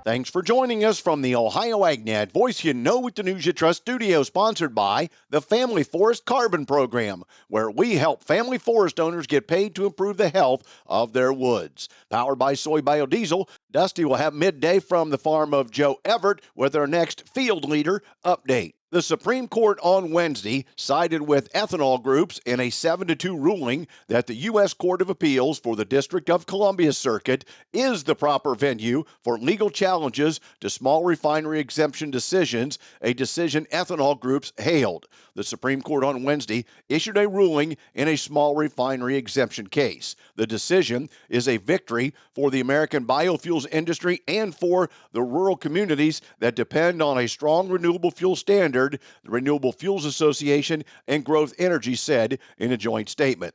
Thanks for joining us from the Ohio AgNet Voice You Know with the News You Trust studio, sponsored by the Family Forest Carbon Program, where we help family forest owners get paid to improve the health of their woods. Powered by soy biodiesel, Dusty will have midday from the farm of Joe Everett with our next Field Leader update. The Supreme Court on Wednesday sided with ethanol groups in a 7-2 ruling that the U.S. Court of Appeals for the District of Columbia Circuit is the proper venue for legal challenges to small refinery exemption decisions, a decision ethanol groups hailed. The Supreme Court on Wednesday issued a ruling in a small refinery exemption case. The decision is a victory for the American biofuels industry and for the rural communities that depend on a strong renewable fuel standard, the Renewable Fuels Association and Growth Energy said in a joint statement.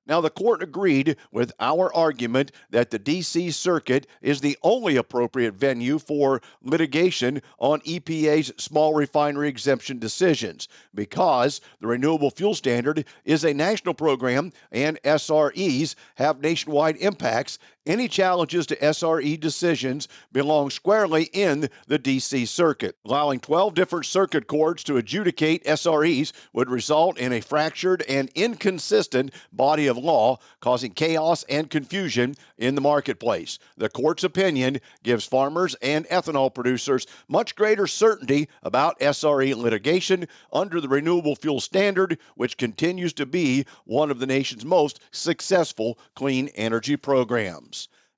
Now, the court agreed with our argument that the D.C. Circuit is the only appropriate venue for litigation on EPA's small refinery exemption decisions because the Renewable Fuel Standard is a national program and SREs have nationwide impacts. Any challenges to SRE decisions belong squarely in the D.C. Circuit. Allowing 12 different circuit courts to adjudicate SREs would result in a fractured and inconsistent body of law, causing chaos and confusion in the marketplace. The court's opinion gives farmers and ethanol producers much greater certainty about SRE litigation under the Renewable Fuel Standard, which continues to be one of the nation's most successful clean energy programs.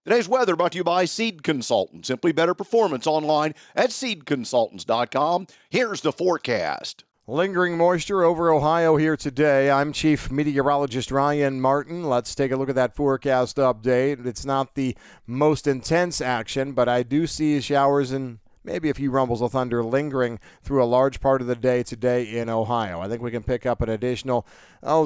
Today's weather brought to you by Seed Consultants. Simply better performance online at seedconsultants.com. Here's the forecast. Lingering moisture over Ohio here today. I'm Chief Meteorologist Ryan Martin. Let's take a look at that forecast update. It's not the most intense action, but I do see showers and maybe a few rumbles of thunder lingering through a large part of the day today in Ohio. I think we can pick up an additional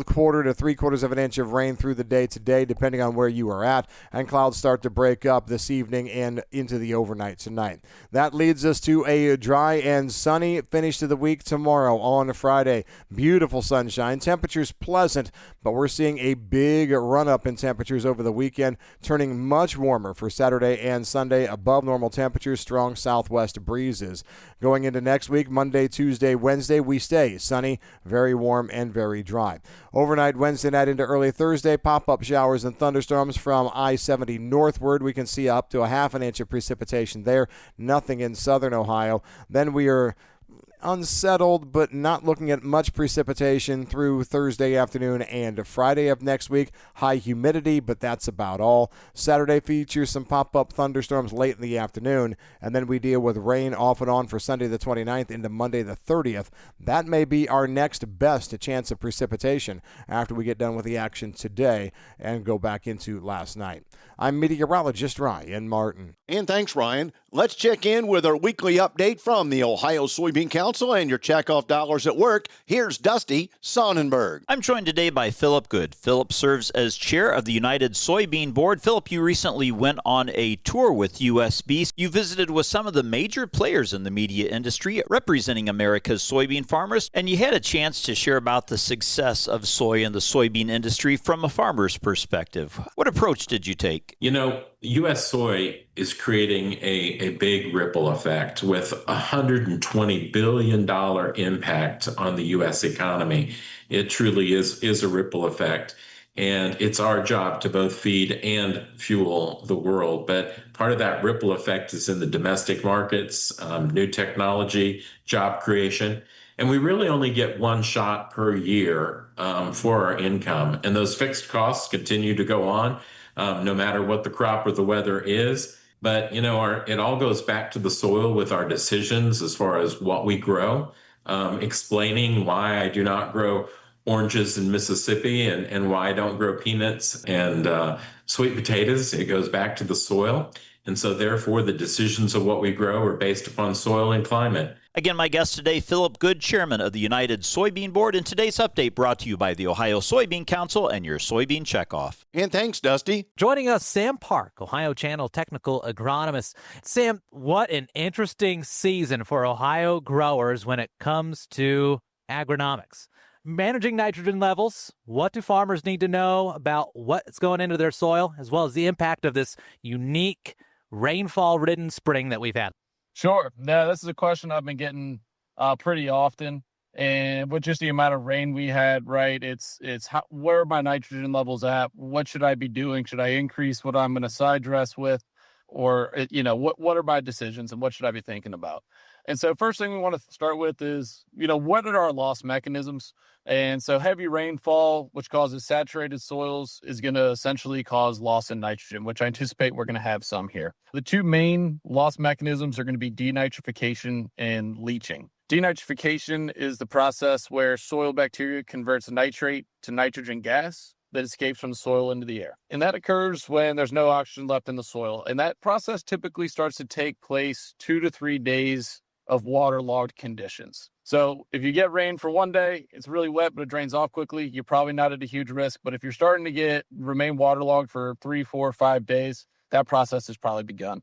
quarter to 3/4 of an inch of rain through the day today, depending on where you are at, and clouds start to break up this evening and into the overnight tonight. That leads us to a dry and sunny finish to the week tomorrow on Friday. Beautiful sunshine, temperatures pleasant, but we're seeing a big run-up in temperatures over the weekend, turning much warmer for Saturday and Sunday, above normal temperatures, strong southwest breezes. Going into next week, Monday, Tuesday, Wednesday, we stay sunny, very warm, and very dry. Overnight Wednesday night into early Thursday, pop-up showers and thunderstorms from I-70 northward. We can see up to a half an inch of precipitation there. Nothing in southern Ohio. Then we are unsettled, but not looking at much precipitation through Thursday afternoon and Friday of next week. High humidity, but that's about all. Saturday features some pop-up thunderstorms late in the afternoon, and then we deal with rain off and on for Sunday the 29th into Monday the 30th. That may be our next best chance of precipitation after we get done with the action today and go back into last night. I'm meteorologist Ryan Martin. And thanks, Ryan. Let's check in with our weekly update from the Ohio Soybean Council and your checkoff dollars at work. Here's Dusty Sonnenberg. I'm joined today by Philip Good. Philip serves as chair of the United Soybean Board. Philip, you recently went on a tour with USB. You visited with some of the major players in the media industry representing America's soybean farmers, and you had a chance to share about the success of soy in the soybean industry from a farmer's perspective. What approach did you take? You know, U.S. soy is creating a big ripple effect with $120 billion impact on the U.S. economy. It truly is a ripple effect. And it's our job to both feed and fuel the world. But part of that ripple effect is in the domestic markets, new technology, job creation. And we really only get one shot per year for our income. And those fixed costs continue to go on no matter what the crop or the weather is. But, you know, it all goes back to the soil with our decisions as far as what we grow, explaining why I do not grow oranges in Mississippi and why I don't grow peanuts and sweet potatoes. It goes back to the soil. And so therefore, the decisions of what we grow are based upon soil and climate. Again, my guest today, Philip Good, chairman of the United Soybean Board. And today's update brought to you by the Ohio Soybean Council and your soybean checkoff. And thanks, Dusty. Joining us, Sam Park, Ohio Channel technical agronomist. Sam, what an interesting season for Ohio growers when it comes to agronomics. Managing nitrogen levels, what do farmers need to know about what's going into their soil, as well as the impact of this unique rainfall-ridden spring that we've had? Sure. Now, this is a question I've been getting pretty often. And with just the amount of rain we had, right, it's where are my nitrogen levels at? What should I be doing? Should I increase what I'm going to side dress with? Or, what are my decisions and what should I be thinking about? And so first thing we want to start with is, what are our loss mechanisms? And so heavy rainfall, which causes saturated soils, is going to essentially cause loss in nitrogen, which I anticipate we're going to have some here. The two main loss mechanisms are going to be denitrification and leaching. Denitrification is the process where soil bacteria converts nitrate to nitrogen gas that escapes from the soil into the air. And that occurs when there's no oxygen left in the soil. And that process typically starts to take place 2 to 3 days of waterlogged conditions. So if you get rain for one day, it's really wet, but it drains off quickly, you're probably not at a huge risk. But if you're starting to remain waterlogged for 3, 4, 5 days, that process has probably begun.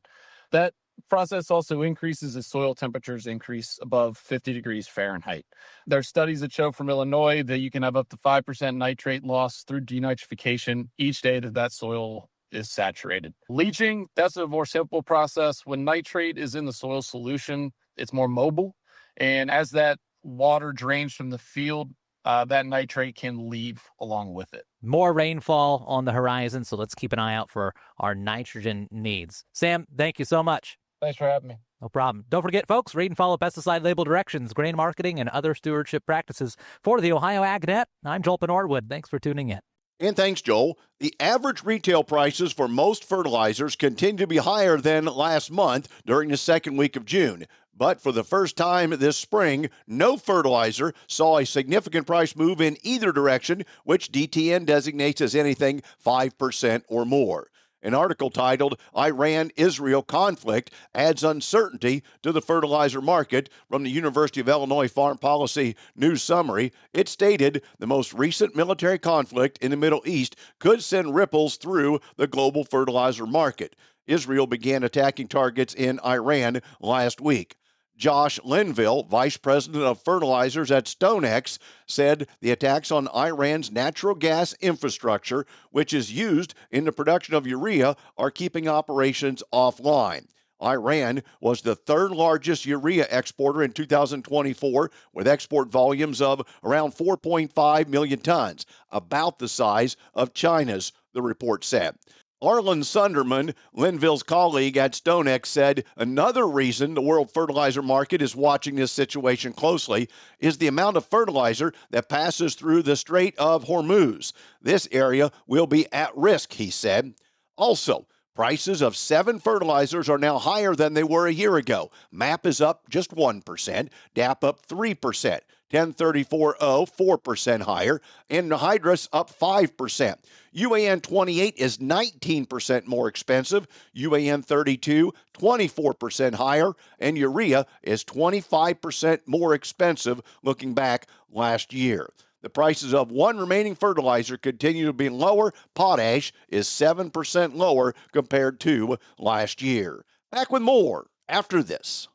That process also increases as soil temperatures increase above 50 degrees Fahrenheit. There are studies that show from Illinois that you can have up to 5% nitrate loss through denitrification each day that soil is saturated. Leaching, that's a more simple process. When nitrate is in the soil solution, it's more mobile. And as that water drains from the field, that nitrate can leave along with it. More rainfall on the horizon, so let's keep an eye out for our nitrogen needs. Sam, thank you so much. Thanks for having me. No problem. Don't forget, folks, read and follow pesticide label directions, grain marketing, and other stewardship practices for the Ohio AgNet. I'm Joel Norwood. Thanks for tuning in. And thanks, Joel. The average retail prices for most fertilizers continue to be higher than last month during the second week of June. But for the first time this spring, no fertilizer saw a significant price move in either direction, which DTN designates as anything 5% or more. An article titled Iran-Israel Conflict Adds Uncertainty to the Fertilizer Market from the University of Illinois Farm Policy News Summary. It stated the most recent military conflict in the Middle East could send ripples through the global fertilizer market. Israel began attacking targets in Iran last week. Josh Linville, vice president of fertilizers at StoneX, said the attacks on Iran's natural gas infrastructure, which is used in the production of urea, are keeping operations offline. Iran was the third largest urea exporter in 2024, with export volumes of around 4.5 million tons, about the size of China's, the report said. Arlen Sunderman, Linville's colleague at StoneX, said another reason the world fertilizer market is watching this situation closely is the amount of fertilizer that passes through the Strait of Hormuz. This area will be at risk, he said. Also, prices of 7 fertilizers are now higher than they were a year ago. MAP is up just 1%, DAP up 3%, 1034-0 4% higher, and Hydrus up 5%. UAN 28 is 19% more expensive, UAN 32 24% higher, and urea is 25% more expensive looking back last year. The prices of one remaining fertilizer continue to be lower. Potash is 7% lower compared to last year. Back with more after this.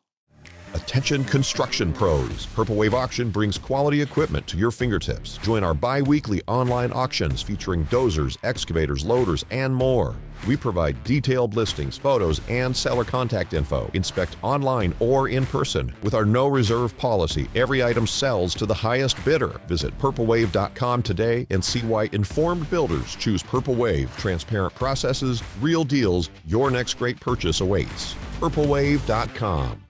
Attention construction pros. Purple Wave Auction brings quality equipment to your fingertips. Join our bi-weekly online auctions featuring dozers, excavators, loaders, and more. We provide detailed listings, photos, and seller contact info. Inspect online or in person. With our no reserve policy, every item sells to the highest bidder. Visit purplewave.com today and see why informed builders choose Purple Wave. Transparent processes, real deals, your next great purchase awaits. purplewave.com.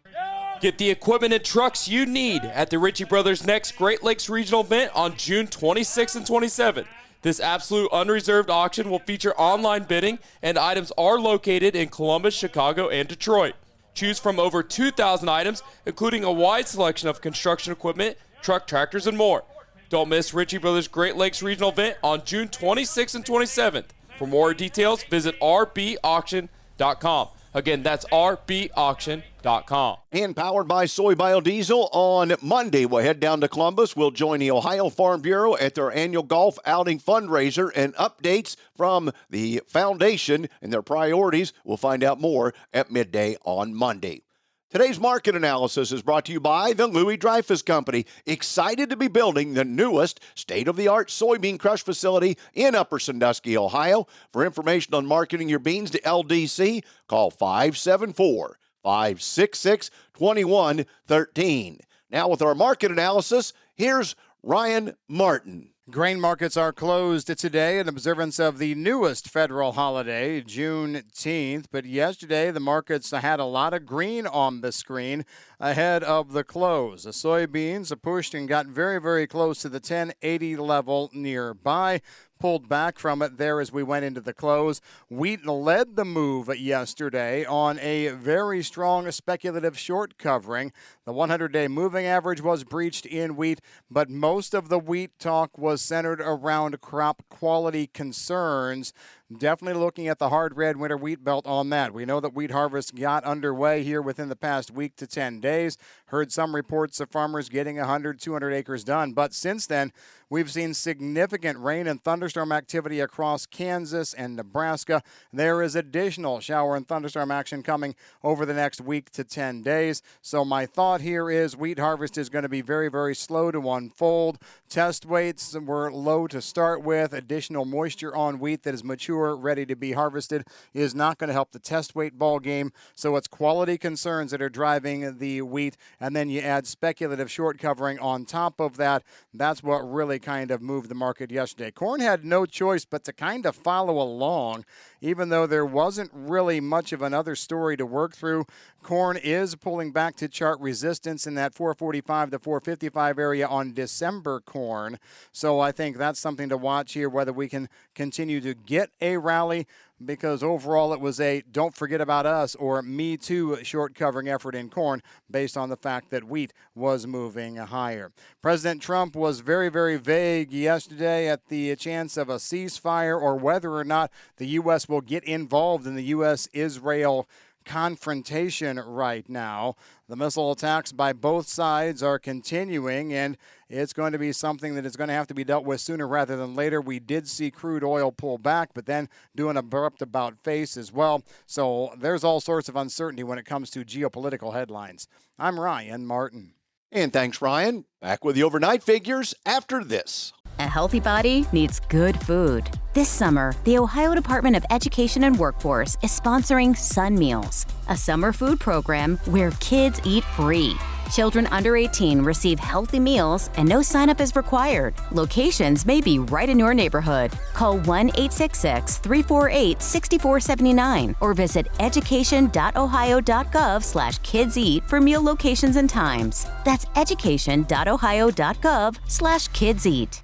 Get the equipment and trucks you need at the Ritchie Brothers' next Great Lakes Regional event on June 26th and 27th. This absolute unreserved auction will feature online bidding, and items are located in Columbus, Chicago, and Detroit. Choose from over 2,000 items, including a wide selection of construction equipment, truck, tractors, and more. Don't miss Ritchie Brothers' Great Lakes Regional event on June 26th and 27th. For more details, visit rbauction.com. Again, that's rbauction.com. And powered by Soy Biodiesel, on Monday we'll head down to Columbus. We'll join the Ohio Farm Bureau at their annual golf outing fundraiser, and updates from the foundation and their priorities. We'll find out more at midday on Monday. Today's market analysis is brought to you by the Louis Dreyfus Company, excited to be building the newest state-of-the-art soybean crush facility in Upper Sandusky, Ohio. For information on marketing your beans to LDC, call 574-566-2113. Now with our market analysis, here's Ryan Martin. Grain markets are closed today in observance of the newest federal holiday, Juneteenth. But yesterday, the markets had a lot of green on the screen ahead of the close. The soybeans pushed and got very, very close to the 1080 level nearby. Pulled back from it there as we went into the close. Wheat led the move yesterday on a very strong speculative short covering. The 100-day moving average was breached in wheat, but most of the wheat talk was centered around crop quality concerns. Definitely looking at the hard red winter wheat belt on that. We know that wheat harvest got underway here within the past week to 10 days. Heard some reports of farmers getting 100, 200 acres done. But since then, we've seen significant rain and thunderstorm activity across Kansas and Nebraska. There is additional shower and thunderstorm action coming over the next week to 10 days. So my thought here is wheat harvest is going to be very, very slow to unfold. Test weights were low to start with. Additional moisture on wheat that is mature, ready to be harvested, is not going to help the test weight ball game. So it's quality concerns that are driving the wheat, and then you add speculative short covering on top of that. That's what really kind of moved the market yesterday. Corn had no choice but to kind of follow along, even though there wasn't really much of another story to work through. Corn is pulling back to chart resistance in that 445 to 455 area on December corn. So I think that's something to watch here, whether we can continue to get a rally, because overall it was a don't forget about us or me too short covering effort in corn based on the fact that wheat was moving higher. President Trump was very, very vague yesterday at the chance of a ceasefire or whether or not the U.S. will get involved in the U.S.-Israel confrontation right now. The missile attacks by both sides are continuing, and it's going to be something that is going to have to be dealt with sooner rather than later. We did see crude oil pull back, but then do an abrupt about face as well. So there's all sorts of uncertainty when it comes to geopolitical headlines. I'm Ryan Martin. And thanks, Ryan. Back with the overnight figures after this. A healthy body needs good food. This summer, the Ohio Department of Education and Workforce is sponsoring Sun Meals, a summer food program where kids eat free. Children under 18 receive healthy meals and no sign-up is required. Locations may be right in your neighborhood. Call 1-866-348-6479 or visit education.ohio.gov/kidseat for meal locations and times. That's education.ohio.gov/kidseat.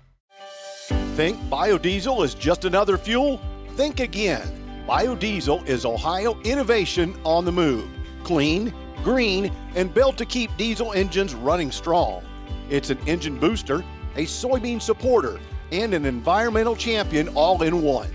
Think biodiesel is just another fuel? Think again. Biodiesel is Ohio innovation on the move. Clean, green, and built to keep diesel engines running strong. It's an engine booster, a soybean supporter, and an environmental champion all in one.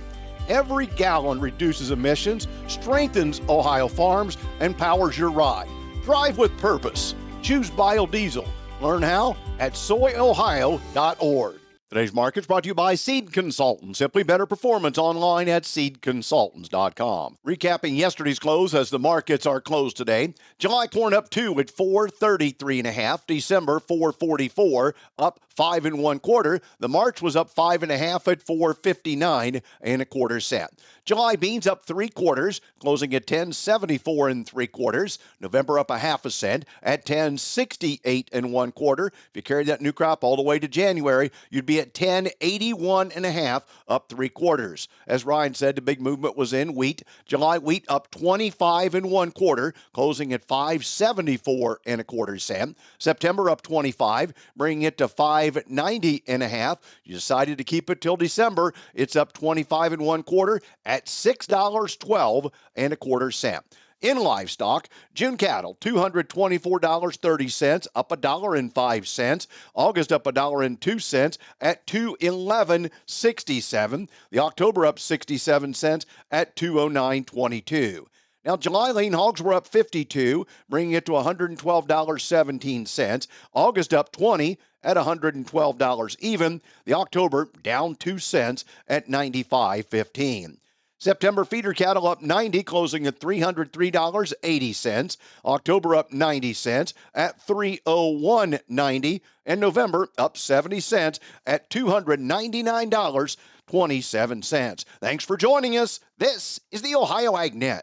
Every gallon reduces emissions, strengthens Ohio farms, and powers your ride. Drive with purpose. Choose biodiesel. Learn how at soyohio.org. Today's market's brought to you by Seed Consultants. Simply better performance online at seedconsultants.com. Recapping yesterday's close as the markets are closed today. July corn up 2 at 433.5. December 444 up 5 1/4. The March was up 5 1/2 at 459 1/4 cent. July beans up 3/4, closing at 10.74 3/4. November up 1/2 cent at 10.68 1/4. If you carried that new crop all the way to January, you'd be at 10.81 1/2, up 3/4. As Ryan said, the big movement was in wheat. July wheat up 25 1/4, closing at 5.74 1/4 cent. September up 25, bringing it to 5.90 1/2. You decided to keep it till December. It's up 25 1/4 at $6.12 1/4 cent. In livestock, June cattle, $224.30, up $1.05. August up $1.02 at $211.67. The October up 67 cents at $209.22. Now, July lean hogs were up 52, bringing it to $112.17. August up 20 at $112 even. The October down 2 cents at $95.15. September feeder cattle up 90, closing at $303.80. October up 90 cents at $301.90. And November up 70 cents at $299.27. Thanks for joining us. This is the Ohio AgNet.